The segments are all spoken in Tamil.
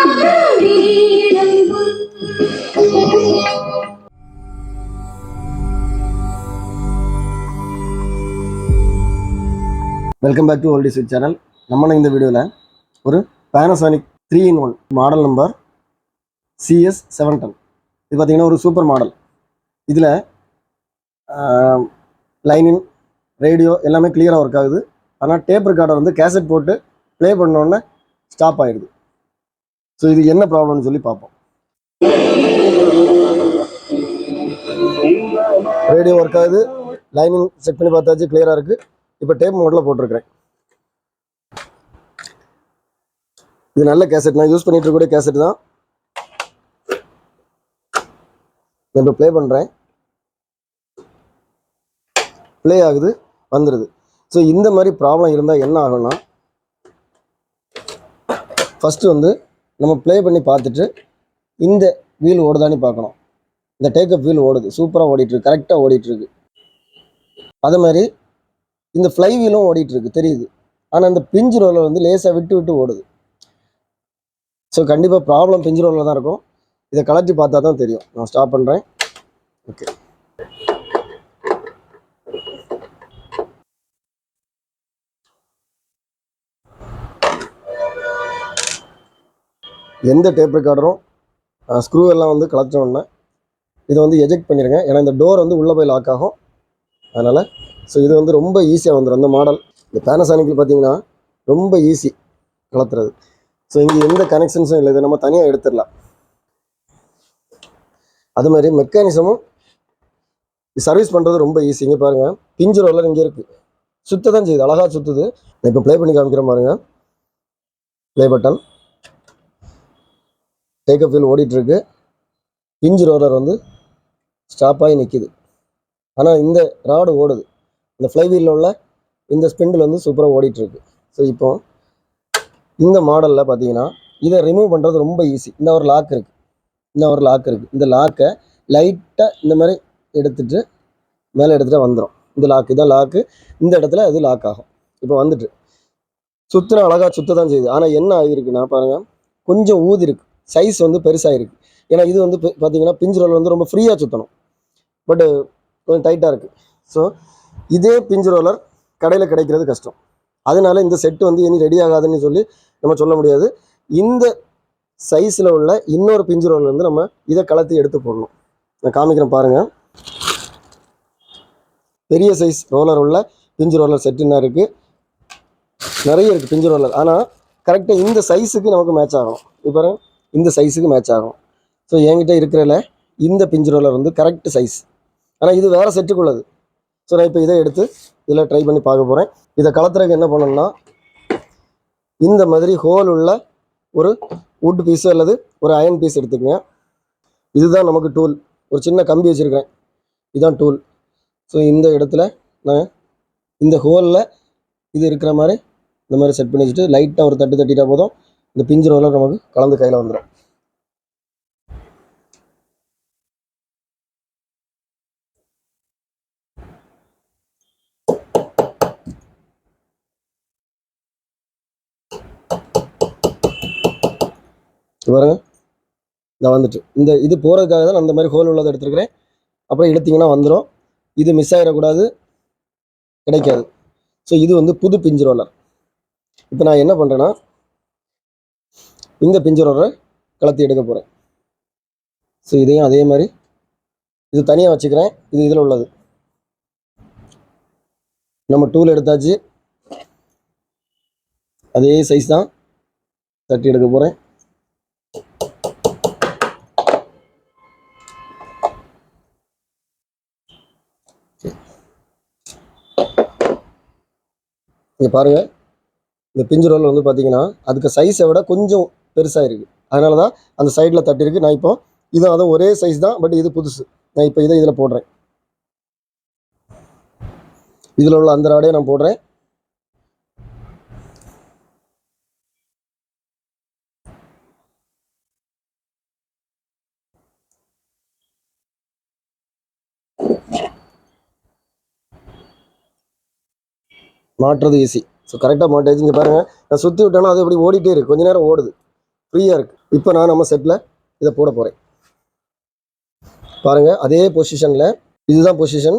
Welcome back to oldie sweet channel. நம்ம இந்த வீடியோவில் ஒரு Panasonic 3-in-1 model number CS710. இது பார்த்திங்கன்னா ஒரு சூப்பர் மாடல். இதில் லைனின் ரேடியோ எல்லாமே கிளியராக ஒர்க் ஆகுது. ஆனால் டேப் ரெக்கார்டர் வந்து கேசட் போட்டு ப்ளே பண்ணோன்னே ஸ்டாப் ஆகிடுது. ஸோ இது என்ன ப்ராப்ளம்னு சொல்லி பார்ப்போம். ரேடியோ ஒர்க் ஆகுது, லைனிங் செக் பண்ணி பார்த்தாச்சு, கிளியராக இருக்குது. இப்போ டேப் மோடில் போட்டிருக்கிறேன். இது நல்ல கேசட், நான் யூஸ் பண்ணிட்டு இருக்கக்கூடிய கேசட் தான். நான் இப்போ ப்ளே பண்ணுறேன், ப்ளே ஆகுது, வந்துடுது. ஸோ இந்த மாதிரி ப்ராப்ளம் இருந்தால் என்ன ஆகும்னா, ஃபஸ்ட்டு வந்து நம்ம ப்ளே பண்ணி பார்த்துட்டு இந்த வீல் ஓடுதான்னு பார்க்கணும். இந்த டேக்கப் வீல் ஓடுது, சூப்பராக ஓடிட்டுருக்கு, கரெக்டாக ஓடிட்டுருக்கு. அதே மாதிரி இந்த ஃப்ளை வீலும் ஓடிட்டுருக்கு தெரியுது. ஆனால் இந்த பிஞ்சு ரோலர் வந்து லேசாக விட்டு விட்டு ஓடுது. ஸோ கண்டிப்பாக ப்ராப்ளம் பிஞ்சு ரோலில் தான் இருக்கும். இதை கலட்டி பார்த்தா தான் தெரியும். நான் ஸ்டாப் பண்ணுறேன். ஓகே, எந்த டேப் ரெக்கார்டரும் ஸ்க்ரூ எல்லாம் வந்து கலச்சோன்னே இதை வந்து எஜெக்ட் பண்ணிடுங்க. ஏன்னா இந்த டோர் வந்து உள்ளே போய் லாக் ஆகும். அதனால் ஸோ இது வந்து ரொம்ப ஈஸியாக வந்துடும் அந்த மாடல். இந்த பேனசானிக்கில் பார்த்தீங்கன்னா ரொம்ப ஈஸி கலத்துறது. ஸோ இங்கே எந்த கனெக்ஷன்ஸும் இல்லை, இதை நம்ம தனியாக எடுத்துடலாம். அது மாதிரி மெக்கானிசமும் சர்வீஸ் பண்ணுறது ரொம்ப ஈஸி. இங்கே பாருங்கள், பிஞ்சு ரோலர் இங்கே இருக்குது, சுத்த தான் செய்யுது, அழகாக சுற்றுது. நான் இப்போ ப்ளே பண்ணி காமிக்கிறேன் பாருங்கள். ப்ளே பட்டன், டேக்கப் வீல் ஓடிட்டுருக்கு, பிஞ்சு ரோலர் வந்து ஸ்டாப் ஆகி நிற்கிது. ஆனால் இந்த ராடு ஓடுது, இந்த ஃப்ளை வீலில் உள்ள இந்த ஸ்பிண்டில் வந்து சூப்பராக ஓடிட்டுருக்கு. ஸோ இப்போ இந்த மாடலில் பார்த்தீங்கன்னா இதை ரிமூவ் பண்ணுறது ரொம்ப ஈஸி. இந்த ஒரு லாக் இருக்குது, இந்த லாக்கை லைட்டாக இந்த மாதிரி எடுத்துகிட்டு மேலே எடுத்துகிட்டு வந்துடும். இந்த லாக்கு இதான் லாக்கு, இந்த இடத்துல அது லாக் ஆகும். இப்போ வந்துட்டு சுற்றுனா அழகாக சுத்த தான் செய்யுது. ஆனால் என்ன ஆகிருக்குன்னா பாருங்கள், கொஞ்சம் ஊதி இருக்குது, சைஸ் வந்து பெருசாக இருக்குது. ஏன்னா இது வந்து பார்த்தீங்கன்னா பிஞ்சு ரோல் வந்து ரொம்ப ஃப்ரீயாக சுற்றணும், பட்டு கொஞ்சம் டைட்டாக இருக்குது. ஸோ இதே பிஞ்சு ரோலர் கடையில் கிடைக்கிறது கஷ்டம். அதனால இந்த செட்டு வந்து இனி ரெடி ஆகாதுன்னு சொல்லி நம்ம சொல்ல முடியாது. இந்த சைஸில் உள்ள இன்னொரு பிஞ்சு ரோலர் வந்து நம்ம இதை கலத்தி எடுத்து போடணும். நான் காமிக்கிறேன் பாருங்கள். பெரிய சைஸ் ரோலர் உள்ள பிஞ்சு ரோலர் செட்டுன்னா இருக்குது, நிறைய இருக்குது பிஞ்சு ரோலர். ஆனால் கரெக்டாக இந்த சைஸுக்கு நமக்கு மேட்ச் ஆகணும். இப்போ இந்த சைஸுக்கு மேட்ச் ஆகும். ஸோ என்கிட்ட இருக்கிறதில் இந்த பிஞ்சு ரோலர் வந்து கரெக்ட் சைஸ். ஆனால் இது வேறு செட்டுக்குள்ளது. ஸோ நான் இப்போ இதை எடுத்து இதில் ட்ரை பண்ணி பார்க்க போகிறேன். இதை கலத்துறதுக்கு என்ன பண்ணணும்னா, இந்த மாதிரி ஹோல் உள்ள ஒரு வுட் பீஸு அல்லது ஒரு அயன் பீஸ் எடுத்துக்கங்க. இதுதான் நமக்கு டூல். ஒரு சின்ன கம்பி வச்சுருக்கேன், இதுதான் டூல். ஸோ இந்த இடத்துல நான் இந்த ஹோலில் இது இருக்கிற மாதிரி இந்த மாதிரி செட் பண்ணி வச்சுட்டு லைட்டாக ஒரு தட்டு தட்டிட்டா போதும், இந்த பிஞ்சு ரோலர் நமக்கு கலந்து கையில் வந்துடும். பாருங்க, நான் வந்துட்டு இந்த இது போகிறதுக்காக தான் நான் அந்த மாதிரி ஹோல் உள்ளதை எடுத்துருக்கிறேன். அப்புறம் எடுத்திங்கன்னா வந்துடும். இது மிஸ் ஆகிடக்கூடாது, கிடைக்காது. ஸோ இது வந்து புது பிஞ்சு ரோலர். இப்போ நான் என்ன பண்ணுறேன்னா, இந்த பிஞ்சு ரோலரை கலத்தி எடுக்க போகிறேன். ஸோ இதையும் அதே மாதிரி இது தனியாக வச்சுக்கிறேன். இது இதில் உள்ளது. நம்ம டூல் எடுத்தாச்சு, அதே சைஸ் தான் தட்டி எடுக்க போகிறேன். இங்கே பாருங்கள், இந்த பிஞ்சு ரோல் வந்து பார்த்தீங்கன்னா அதுக்கு சைஸை விட கொஞ்சம் பெருசாக இருக்குது. அதனால தான் அந்த சைடில் தட்டிருக்கு. நான் இப்போ இது அதுவும் ஒரே சைஸ் தான், பட் இது புதுசு. நான் இப்போ இதை இதில் போடுறேன். இதில் உள்ள அந்த ராடையை நான் போடுறேன். மாட்டுறது ஈஸி. ஸோ கரெக்டாக மாட்டாச்சு. இங்கே பாருங்கள், நான் சுற்றி விட்டேன்னா அது எப்படி ஓடிட்டே இருக்குது, கொஞ்சம் நேரம் ஓடுது, ஃப்ரீயாக இருக்குது. இப்போ நான் நம்ம செட்டில் இதை போட போகிறேன். பாருங்கள், அதே பொசிஷனில் இதுதான் பொசிஷன்.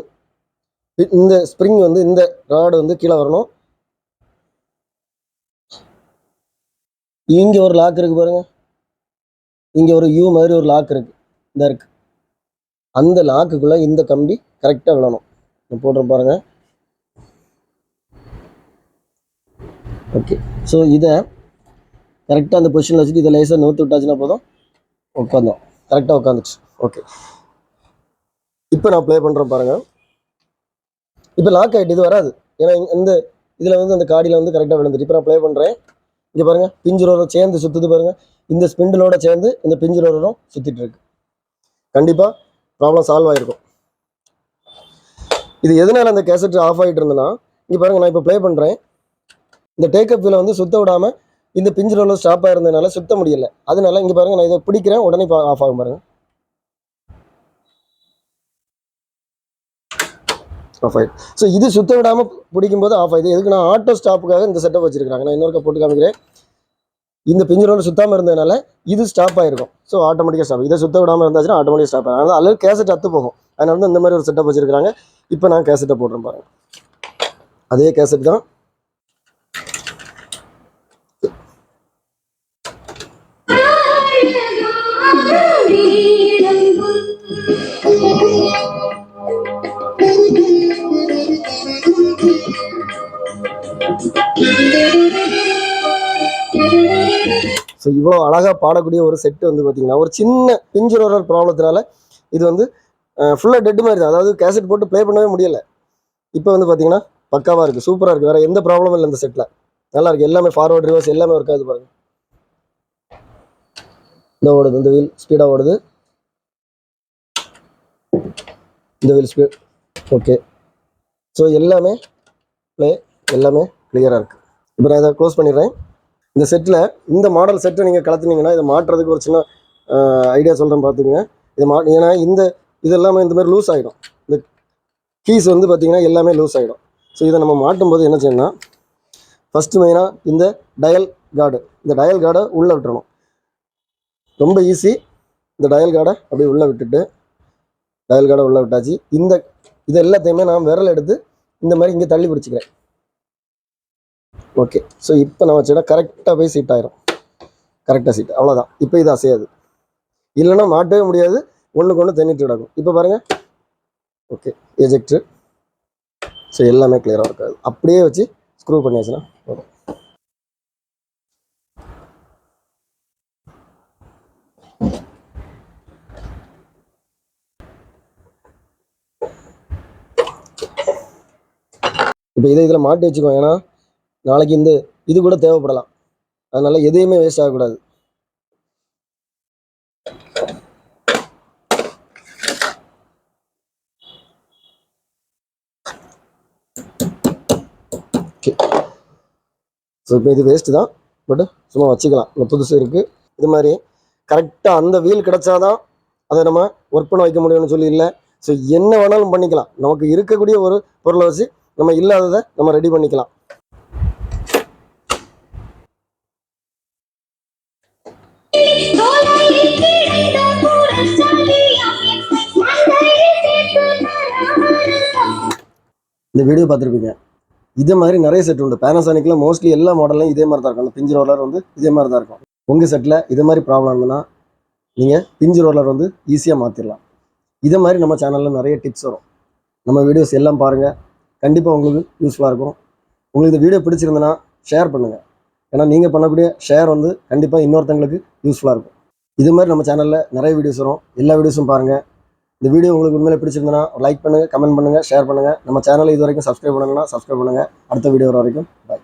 இந்த ஸ்ப்ரிங் வந்து இந்த ராடு வந்து கீழே வரணும். இங்கே ஒரு லாக் இருக்குது பாருங்கள், இங்கே ஒரு யூ மாதிரி ஒரு லாக் இருக்குது, இந்த இருக்குது. அந்த லாக்குக்குள்ளே இந்த கம்பி கரெக்டாக விழணும். போடுறேன் பாருங்கள். ஓகே, ஸோ இதை கரெக்டாக அந்த பொசிஷனில் வச்சுட்டு இதை லேசாக நோத்து விட்டாச்சுன்னா போதும். உட்காந்தோம், கரெக்டாக உட்காந்துச்சு. ஓகே, இப்போ நான் ப்ளே பண்ணுறேன் பாருங்கள். இப்போ லாக் ஆகிட்டு இது வராது, ஏன்னா இந்த இதில் வந்து அந்த காடியில் வந்து கரெக்டாக விழுந்துட்டு. இப்போ நான் ப்ளே பண்ணுறேன். இங்கே பாருங்கள், பிஞ்சு ரோலர் சேர்ந்து சுற்றுது பாருங்கள். இந்த ஸ்பிண்டிலோட சேர்ந்து இந்த பிஞ்சு ரோலரும் சுற்றிட்டு இருக்கு. கண்டிப்பாக ப்ராப்ளம் சால்வ் ஆகிருக்கும். இது எதனால் அந்த கேசட் ஆஃப் ஆகிட்டு இருந்தேன்னா, இங்கே பாருங்கள், நான் இப்போ ப்ளே பண்ணுறேன். இந்த டேக்கப் வீலை வந்து சுற்ற விடாமல் இந்த பிஞ்சு ரோலர் ஸ்டாப்பாக இருந்ததுனால சுற்ற முடியலை. அதனால இங்கே பாருங்கள், நான் இதை பிடிக்கிறேன், உடனே ஆஃப் ஆகும் பாருங்கள். ஆஃப் ஆகிடும். ஸோ இது சுற்ற விடாமல் பிடிக்கும்போது ஆஃப் ஆகிடுது. எதுக்கு நான் ஆட்டோ ஸ்டாப்புக்காக இந்த செட்டப் வச்சுருக்காங்க. நான் இன்னொரு போட்டு காமிக்கிறேன். இந்த பிஞ்சு ரோலர் சுத்தாமல் இருந்ததுனால இது ஸ்டாப் ஆகிருக்கும். ஸோ ஆட்டோமேட்டிக்காக ஸ்டாப். இதை சுற்ற விடாமல் இருந்தாச்சுன்னா ஆட்டோமேட்டிக்காக ஸ்டாப் ஆகும். அதனால் அதில் கேசட் அத்து போகும். அதனால வந்து இந்த மாதிரி ஒரு செட்டப் வச்சுருக்காங்க. இப்போ நான் கேசட்டை போடுறேன் பாருங்கள். அதே கேசட் தான். ஸோ இவ்வளோ அழகாக பாடக்கூடிய ஒரு செட்டு வந்து பார்த்தீங்கன்னா, ஒரு சின்ன பிஞ்சு ரோலர் ப்ராப்ளத்தினால இது வந்து ஃபுல்லாக டெட் மாதிரி தான். அதாவது கேசட் போட்டு ப்ளே பண்ணவே முடியலை. இப்போ வந்து பார்த்தீங்கன்னா பக்காவாக இருக்குது, சூப்பராக இருக்குது. வேறு எந்த ப்ராப்ளமும் இல்லை இந்த செட்டில். நல்லா இருக்குது. எல்லாமே ஃபார்வர்ட் ரிவர்ஸ் எல்லாமே ஒர்க் ஆகுது பாருங்கள். இந்த ஓடுது, இந்த வீல் ஸ்பீடாக ஓடுது. இந்த வீல் ஸ்பீட் ஓகே. ஸோ எல்லாமே ப்ளே எல்லாமே கிளியராக இருக்குது. இப்போ நான் இதை க்ளோஸ் பண்ணிடுறேன். இந்த செட்டில் இந்த மாடல் செட்டை நீங்கள் கலத்துனீங்கன்னா இதை மாட்டுறதுக்கு ஒரு சின்ன ஐடியா சொல்கிறேன் பார்த்துக்குங்க. இதை ஏன்னா இது எல்லாமே இந்த மாதிரி லூஸ் ஆகிடும். இந்த கீஸ் வந்து பார்த்திங்கன்னா எல்லாமே லூஸ் ஆகிடும். ஸோ இதை நம்ம மாட்டும்போது என்ன செய்யணும்னா, ஃபஸ்ட்டு மெயினாக இந்த டயல் கார்டை உள்ளே விட்டுறணும். ரொம்ப ஈஸி. இந்த டயல் கார்டை அப்படியே உள்ளே விட்டுட்டு, டயல் கார்டை உள்ளே விட்டாச்சு. இது எல்லாத்தையுமே நான் விரல் எடுத்து இந்த மாதிரி இங்கே தள்ளி பிடிச்சிக்கிறேன். ஓகே, ஸோ இப்போ நான் வச்சுட்டா கரெக்டாக போய் சீட் ஆயிரும். கரெக்டாக சீட், அவ்வளோதான். இப்போ இது அசையாது, இல்லைன்னா மாட்டவே முடியாது, ஒன்றுக்கு ஒன்று தென்னிட்டு கிடக்கும். இப்போ பாருங்கள். ஓகே, எஜெக்ட்ரு. ஸோ எல்லாமே கிளியராக இருக்காது. அப்படியே வச்சு ஸ்க்ரூ பண்ணியாச்சுன்னா போதும். இப்போ இதில் மாட்டி வச்சுக்கோங்க. ஏன்னா நாளைக்கு இது கூட தேவைப்படலாம். அதனால எதையுமே வேஸ்ட் ஆகக்கூடாது. ஓகே, ஸோ இப்போ இது வேஸ்ட்டு தான், பட் சும்மா வச்சுக்கலாம். இந்த புதுசு இருக்குது. இது மாதிரி கரெக்டாக அந்த வீல் கிடச்சாதான் அதை நம்ம ஒர்க் பண்ண வைக்க முடியும்னு சொல்லி இல்லை. ஸோ என்ன வேணாலும் பண்ணிக்கலாம். நமக்கு இருக்கக்கூடிய ஒரு பொருளை வச்சு நம்ம இல்லாததை நம்ம ரெடி பண்ணிக்கலாம். இந்த வீடியோ பார்த்துருப்பீங்க. இதே மாதிரி நிறைய செட் உண்டு. பேனாசோனிக்கில் மோஸ்ட்லி எல்லா மாடல்லையும் இதே மாதிரி தான் இருக்கும். அந்த பிஞ்சு ரோலர் வந்து இதே மாதிரி தான் இருக்கும். உங்கள் செட்டில் இதே மாதிரி ப்ராப்ளம் இருந்ததுன்னா நீங்கள் பிஞ்சு ரோலர் வந்து ஈஸியாக மாற்றிடலாம். இதே மாதிரி நம்ம சேனலில் நிறைய டிப்ஸ் வரும். நம்ம வீடியோஸ் எல்லாம் பாருங்கள், கண்டிப்பாக உங்களுக்கு யூஸ்ஃபுல்லாக இருக்கும். உங்களுக்கு இந்த வீடியோ பிடிச்சிருந்தனா ஷேர் பண்ணுங்கள். ஏன்னா நீங்கள் பண்ணக்கூடிய ஷேர் வந்து கண்டிப்பாக இன்னொருத்தங்களுக்கு யூஸ்ஃபுல்லாக இருக்கும். இது மாதிரி நம்ம சேனலில் நிறைய வீடியோஸ் வரும். எல்லா வீடியோஸும் பாருங்கள். இந்த வீடியோ உங்களுக்கு உண்மையிலே பிடிச்சிருந்தனா லைக் பண்ணுங்கள், கமெண்ட் பண்ணுங்கள், ஷேர் பண்ணுங்கள். நம்ம சேனலை இது வரைக்கும் சப்ஸ்கிரைப் பண்ணணும்னா சப்ஸ்கிரைப் பண்ணுங்கள். அடுத்த வீடியோ வர வரைக்கும் பாய்.